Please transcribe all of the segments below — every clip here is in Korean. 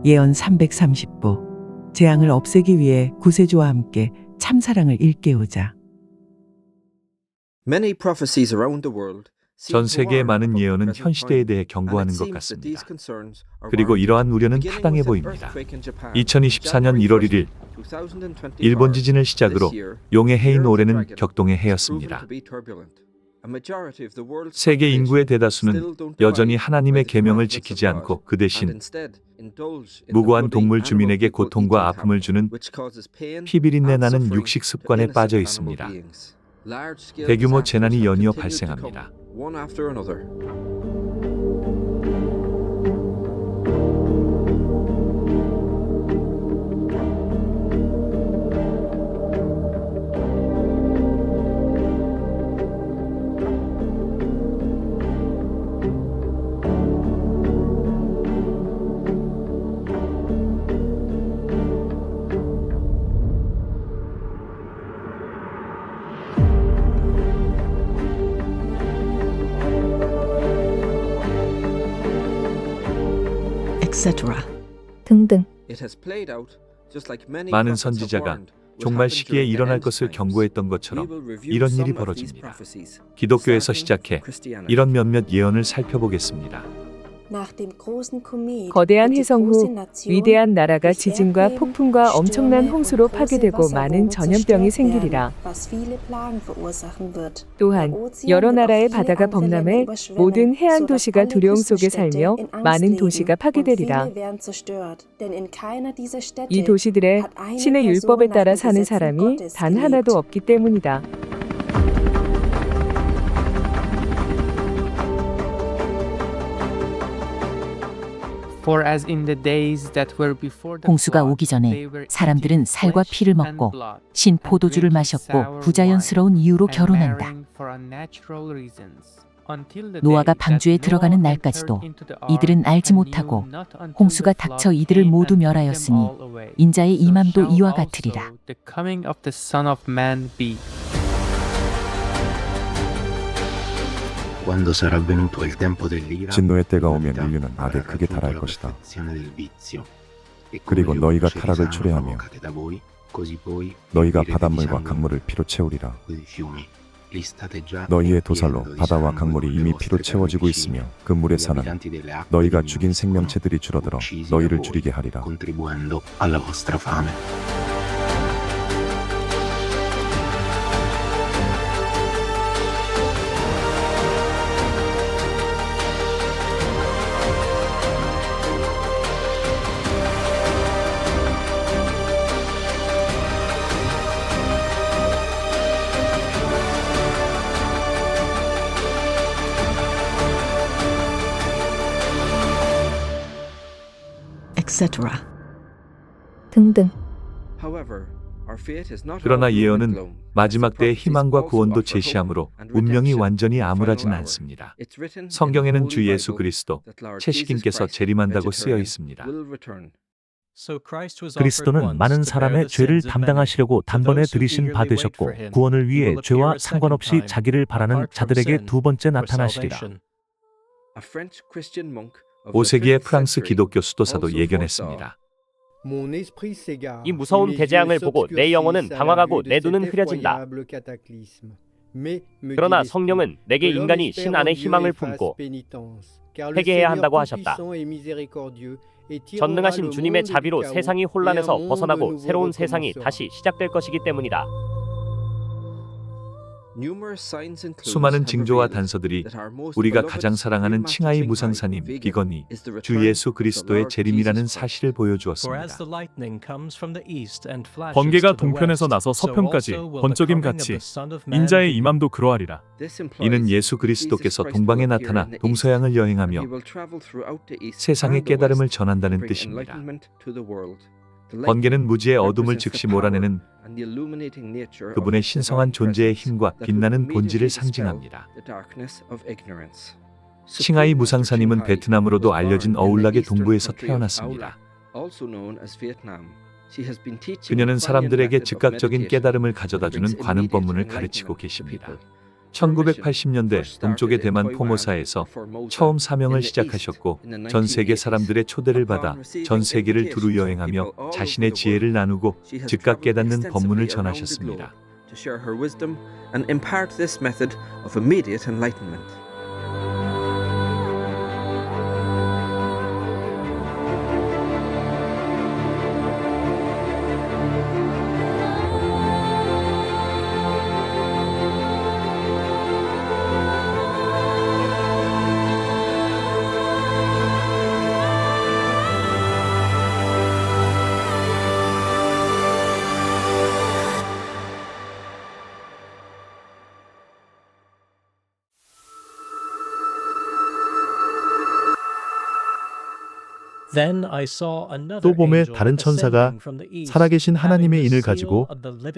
예언 330부. 재앙을 없애기 위해 구세주와 함께 참사랑을 일깨우자. 전 세계의 많은 예언은 현 시대에 대해 경고하는 것 같습니다. 그리고 이러한 우려는 타당해 보입니다. 2024년 1월 1일 일본 지진을 시작으로 용의 해인 올해는 격동의 해였습니다. 세계 인구의 대다수는 여전히 하나님의 계명을 지키지 않고 그 대신 무고한 동물 주민에게 고통과 아픔을 주는 피비린내 나는 육식 습관에 빠져 있습니다. 대규모 재난이 연이어 발생합니다. etc. 등등. 많은 선지자가 종말 시기에 일어날 것을 경고했던 것처럼 이런 일이 벌어집니다. 기독교에서 시작해 이런 몇몇 예언을 살펴보겠습니다. 거대한 해성 후 위대한 나라가 지진과 폭풍과 엄청난 홍수로 파괴되고 많은 전염병이 생기리라. 또한 여러 나라의 바다가 범람해 모든 해안 도시가 두려움 속에 살며 많은 도시가 파괴되리라. 이 도시들에 신의 율법에 따라 사는 사람이 단 하나도 없기 때문이다. 홍수가 오기 전에 사람들은 살과 피를 먹고 신 포도주를 마셨고 부자연스러운 이유로 결혼한다. 노아가 방주에 들어가는 날까지도 이들은 알지 못하고 홍수가 닥쳐 이들을 모두 멸하였으니 인자의 임함도 이와 같으리라. 진노의 때가 오면 인류는 악에 크게 타락할 것이다. 그리고 너희가 타락을 초래하며 너희가 바닷물과 강물을 피로 채우리라. 너희의 도살로 바다와 강물이 이미 피로 채워지고 있으며 그 물의 산은 너희가 죽인 생명체들이 줄어들어 너희를 줄이게 하리라. etc. 등등. 그러나 예언은 마지막 때의 희망과 구원도 제시하므로 운명이 완전히 암울하지는 않습니다. 성경에는 주 예수 그리스도, 채식인께서 재림한다고 쓰여 있습니다. 그리스도는 많은 사람의 죄를 담당하시려고 단번에 들이신 바 되셨고 구원을 위해 죄와 상관없이 자기를 바라는 자들에게 두 번째 나타나시리라. 5세기의 프랑스 기독교 수도사도 예견했습니다. 이 무서운 대재앙을 보고 내 영혼은 방황하고 내 눈은 흐려진다. 그러나 성령은 내게 인간이 신 안에 희망을 품고 회개해야 한다고 하셨다. 전능하신 주님의 자비로 세상이 혼란에서 벗어나고 새로운 세상이 다시 시작될 것이기 때문이다. 수많은 징조와 단서들이 우리가 가장 사랑하는 칭하이 무상사님 비건이 주 예수 그리스도의 재림이라는 사실을 보여주었습니다. 번개가 동편에서 나서 서편까지 번쩍임 같이 인자의 임함도 그러하리라. 이는 예수 그리스도께서 동방에 나타나 동서양을 여행하며 세상의 깨달음을 전한다는 뜻입니다. 번개는 무지의 어둠을 즉시 몰아내는 그분의 신성한 존재의 힘과 빛나는 본질을 상징합니다. 칭하이 무상사님은 베트남으로도 알려진 어울락의 동부에서 태어났습니다. 그녀는 사람들에게 즉각적인 깨달음을 가져다주는 관음법문을 가르치고 계십니다. 1980년대 동쪽의 대만 포모사에서 처음 사명을 시작하셨고 전 세계 사람들의 초대를 받아 전 세계를 두루 여행하며 자신의 지혜를 나누고 즉각 깨닫는 법문을 전하셨습니다. To share her wisdom and impart this method of immediate enlightenment. 또 봄에 다른 천사가 살아계신 하나님의 인을 가지고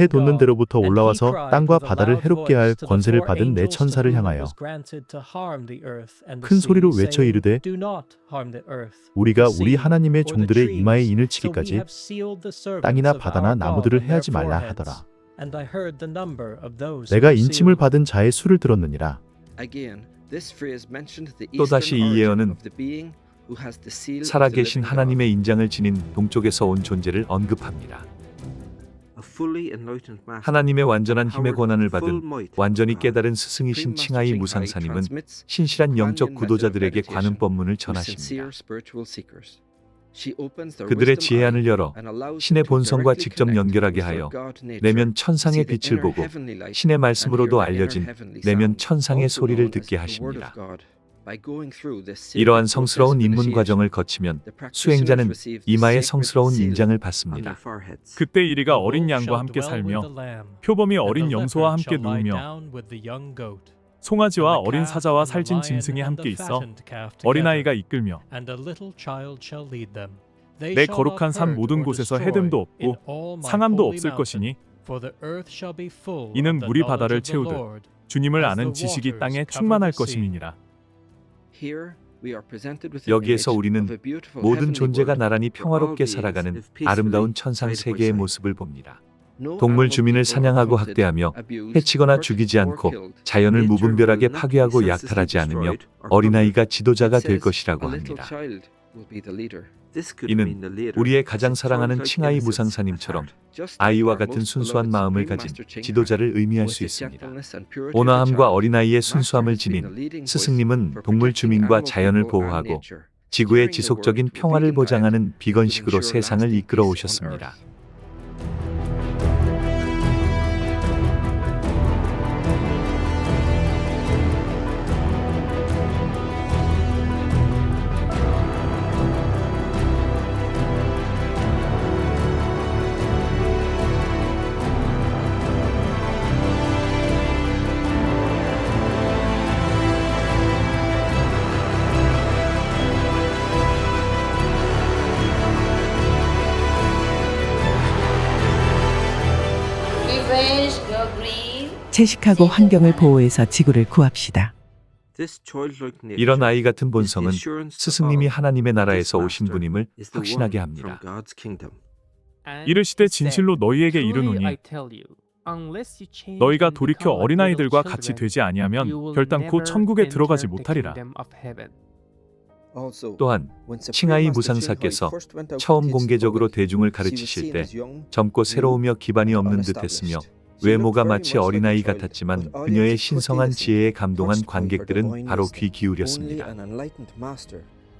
해 돋는 데로부터 올라와서 땅과 바다를 해롭게 할 권세를 받은 네 천사를 향하여 큰 소리로 외쳐 이르되 우리가 우리 하나님의 종들의 이마에 인을 치기까지 땅이나 바다나 나무들을 해하지 말라 하더라. 내가 인침을 받은 자의 수를 들었느니라. 또다시 이 예언은 살아계신 하나님의 인장을 지닌 동쪽에서 온 존재를 언급합니다. 하나님의 완전한 힘의 권한을 받은 완전히 깨달은 스승이신 칭하이 무상사님은 신실한 영적 구도자들에게 관음 법문을 전하십니다. 그들의 지혜안을 열어 신의 본성과 직접 연결하게 하여 내면 천상의 빛을 보고 신의 말씀으로도 알려진 내면 천상의 소리를 듣게 하십니다. 이러한 성스러운 입문 과정을 거치면 수행자는 이마에 성스러운 인장을 받습니다. 그때 이리가 어린 양과 함께 살며 표범이 어린 염소와 함께 누우며 송아지와 어린 사자와 살찐 짐승이 함께 있어 어린아이가 이끌며 내 거룩한 산 모든 곳에서 해됨도 없고 상함도 없을 것이니 이는 물이 바다를 채우듯 주님을 아는 지식이 땅에 충만할 것임이니라. 여기에서 우리는 모든 존재가 나란히 평화롭게 살아가는 아름다운 천상 세계의 모습을 봅니다. 동물 주민을 사냥하고 학대하며 해치거나 죽이지 않고 자연을 무분별하게 파괴하고 약탈하지 않으며 어린아이가 지도자가 될 것이라고 합니다. 이는 우리의 가장 사랑하는 칭하이 무상사님처럼 아이와 같은 순수한 마음을 가진 지도자를 의미할 수 있습니다. 온화함과 어린아이의 순수함을 지닌 스승님은 동물 주민과 자연을 보호하고 지구의 지속적인 평화를 보장하는 비건식으로 세상을 이끌어 오셨습니다. 채식하고 환경을 보호해서 지구를 구합시다. 이런 아이 같은 본성은 스승님이 하나님의 나라에서 오신 분임을 확신하게 합니다. 이르시되 진실로 너희에게 이르노니 너희가 돌이켜 어린아이들과 같이 되지 아니하면 결단코 천국에 들어가지 못하리라. 또한 칭하이 무상사께서 처음 공개적으로 대중을 가르치실 때 젊고 새로우며 기반이 없는 듯했으며 외모가 마치 어린아이 같았지만 그녀의 신성한 지혜에 감동한 관객들은 바로 귀 기울였습니다.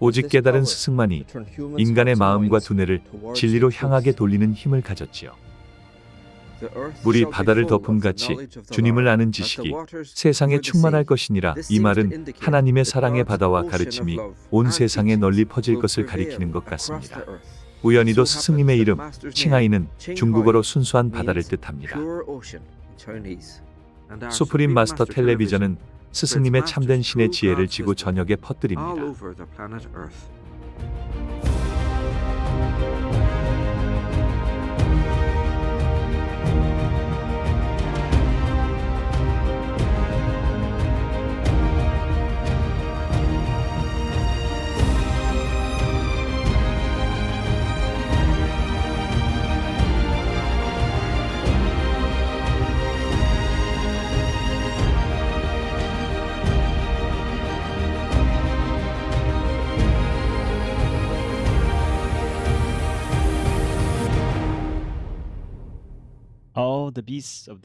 오직 깨달은 스승만이 인간의 마음과 두뇌를 진리로 향하게 돌리는 힘을 가졌지요. 물이 바다를 덮음같이 주님을 아는 지식이 세상에 충만할 것이니라. 이 말은 하나님의 사랑의 바다와 가르침이 온 세상에 널리 퍼질 것을 가리키는 것 같습니다. 우연히도 스승님의 이름 칭하이는 중국어로 순수한 바다를 뜻합니다. 수프림 마스터 텔레비전은 스승님의 참된 신의 지혜를 지구 전역에 퍼뜨립니다.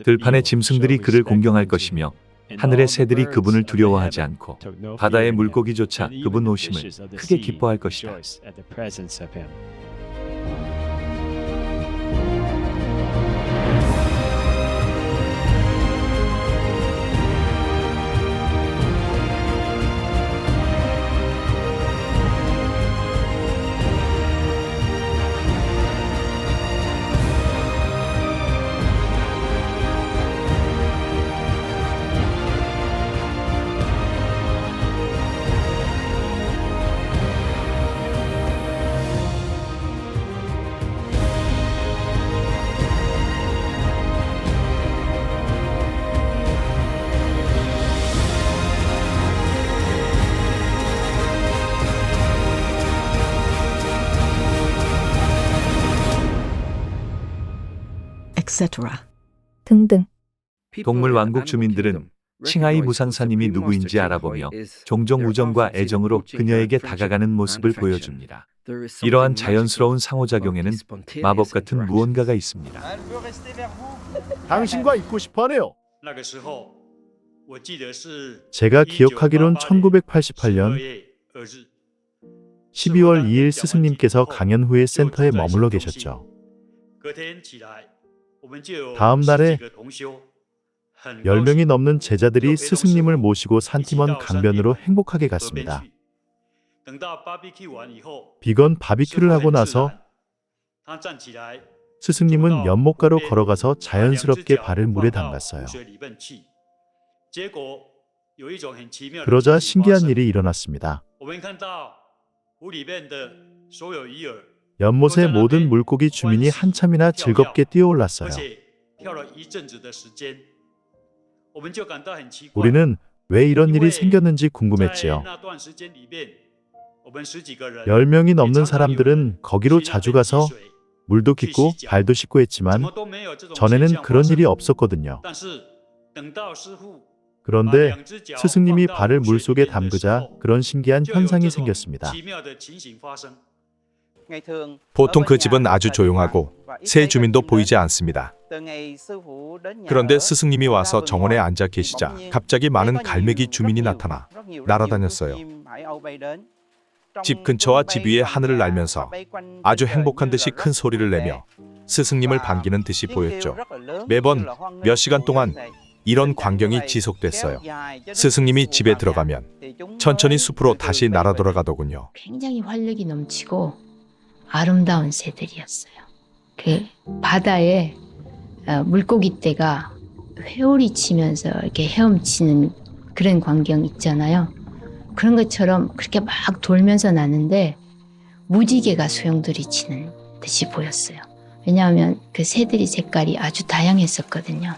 들판의 짐승들이 그를 공경할 것이며 하늘의 새들이 그분을 두려워하지 않고 바다의 물고기조차 그분 오심을 크게 기뻐할 것이다. etc. 등등. 동물 왕국 주민들은 칭하이 무상사님이 누구인지 알아보며 종종 우정과 애정으로 그녀에게 다가가는 모습을 보여줍니다. 이러한 자연스러운 상호작용에는 마법 같은 무언가가 있습니다. 당신과 있고 싶어하네요. 제가 기억하기론 1988년 12월 2일 스승님께서 강연 후에 센터에 머물러 계셨죠. 다음 날에 10명이 넘는 제자들이 스승님을 모시고 산티먼 강변으로 행복하게 갔습니다. 비건 바비큐를 하고 나서 스승님은 연못가로 걸어가서 자연스럽게 발을 물에 담갔어요. 그러자 신기한 일이 일어났습니다. 연못의 모든 물고기 주민이 한참이나 즐겁게 뛰어올랐어요. 우리는 왜 이런 일이 생겼는지 궁금했지요. 10명이 넘는 사람들은 거기로 자주 가서 물도 깃고 발도 씻고 했지만 전에는 그런 일이 없었거든요. 그런데 스승님이 발을 물속에 담그자 그런 신기한 현상이 생겼습니다. 보통 그 집은 아주 조용하고 새 주민도 보이지 않습니다. 그런데 스승님이 와서 정원에 앉아 계시자 갑자기 많은 갈매기 주민이 나타나 날아다녔어요. 집 근처와 집 위에 하늘을 날면서 아주 행복한 듯이 큰 소리를 내며 스승님을 반기는 듯이 보였죠. 매번 몇 시간 동안 이런 광경이 지속됐어요. 스승님이 집에 들어가면 천천히 숲으로 다시 날아 돌아가더군요. 굉장히 활력이 넘치고 아름다운 새들이었어요. 그 바다에 물고기 떼가 회오리 치면서 이렇게 헤엄치는 그런 광경 있잖아요. 그런 것처럼 그렇게 막 돌면서 나는데 무지개가 소용돌이 치는 듯이 보였어요. 왜냐하면 그 새들이 색깔이 아주 다양했었거든요.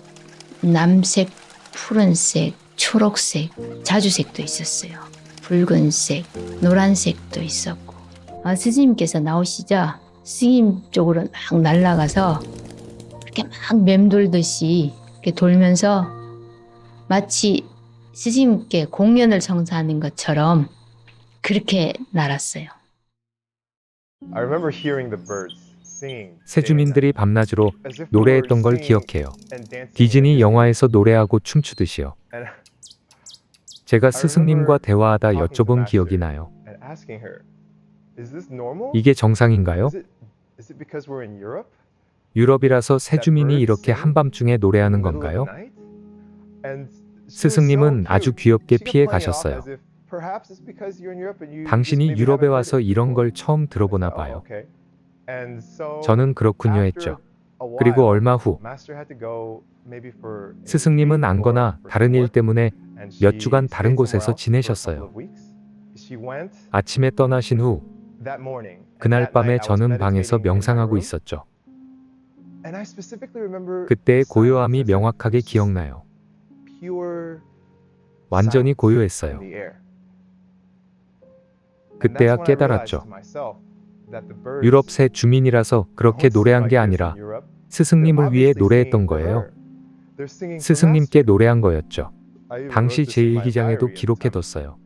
남색, 푸른색, 초록색, 자주색도 있었어요. 붉은색, 노란색도 있었고. 스님께서 나오시자 스님 쪽으로 막 날아가서 이렇게 막 맴돌듯이 이렇게 돌면서 마치 스님께 공연을 성사하는 것처럼 그렇게 날았어요. 새주민들이 밤낮으로 노래했던 걸 기억해요. 디즈니 영화에서 노래하고 춤추듯이요. 제가 스승님과 대화하다 여쭤본 기억이 나요. 이게 정상인가요? 유럽이라서 새주민이 이렇게 한밤중에 노래하는 건가요? 스승님은 아주 귀엽게 피해 가셨어요. 당신이 유럽에 와서 이런 걸 처음 들어보나 봐요. 저는 그렇군요 했죠. 그리고 얼마 후 스승님은 안거나 다른 일 때문에 몇 주간 다른 곳에서 지내셨어요. 아침에 떠나신 후 그날 밤에 저는 방에서 명상하고 있었죠. 그때의 고요함이 명확하게 기억나요. 완전히 고요했어요. 그때야 깨달았죠. 유럽 새 주민이라서 그렇게 노래한 게 아니라 스승님을 위해 노래했던 거예요. 스승님께 노래한 거였죠. 당시 제1기장에도 기록해뒀어요.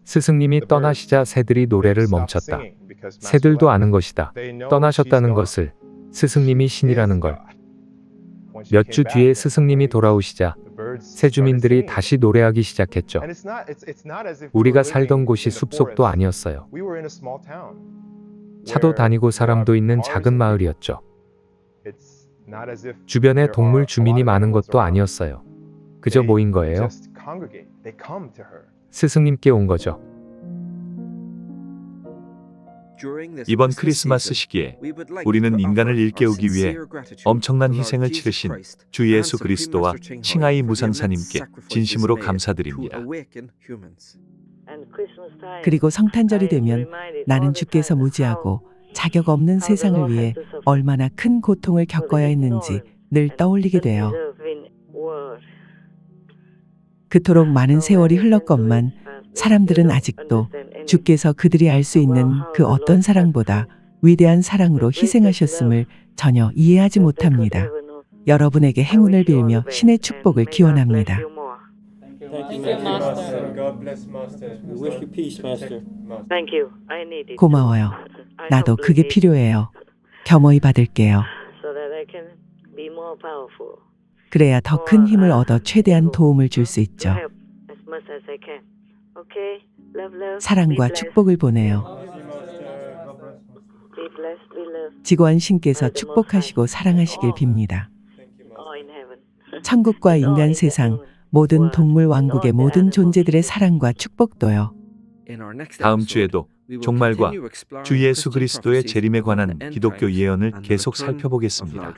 스승님이 떠나시자 새들이 노래를 멈췄다. 새들도 아는 것이다. 떠나셨다는 것을, 스승님이 신이라는 걸. 몇 주 뒤에 스승님이 돌아오시자 세주민들이 다시 노래하기 시작했죠. 우리가 살던 곳이 숲속도 아니었어요. 차도 다니고 사람도 있는 작은 마을이었죠. 주변에 동물 주민이 많은 것도 아니었어요. 그저 모인 거예요. 스승님께 온 거죠. 이번 크리스마스 시기에 우리는 인간을 일깨우기 위해 엄청난 희생을 치르신 주 예수 그리스도와 칭하이 무상사님께 진심으로 감사드립니다. 그리고 성탄절이 되면 나는 주께서 무지하고 자격 없는 세상을 위해 얼마나 큰 고통을 겪어야 했는지 늘 떠올리게 돼요. 그토록 많은 세월이 흘렀건만 사람들은 아직도 주께서 그들이 알 수 있는 그 어떤 사랑보다 위대한 사랑으로 희생하셨음을 전혀 이해하지 못합니다. 여러분에게 행운을 빌며 신의 축복을 기원합니다. 고마워요. 나도 그게 필요해요. 겸허히 받을게요. 그래야 더 큰 힘을 얻어 최대한 도움을 줄 수 있죠. 사랑과 축복을 보내요. 지구원 신께서 축복하시고 사랑하시길 빕니다. 천국과 인간 세상, 모든 동물 왕국의 모든 존재들의 사랑과 축복도요. 다음 주에도 종말과 주 예수 그리스도의 재림에 관한 기독교 예언을 계속 살펴보겠습니다.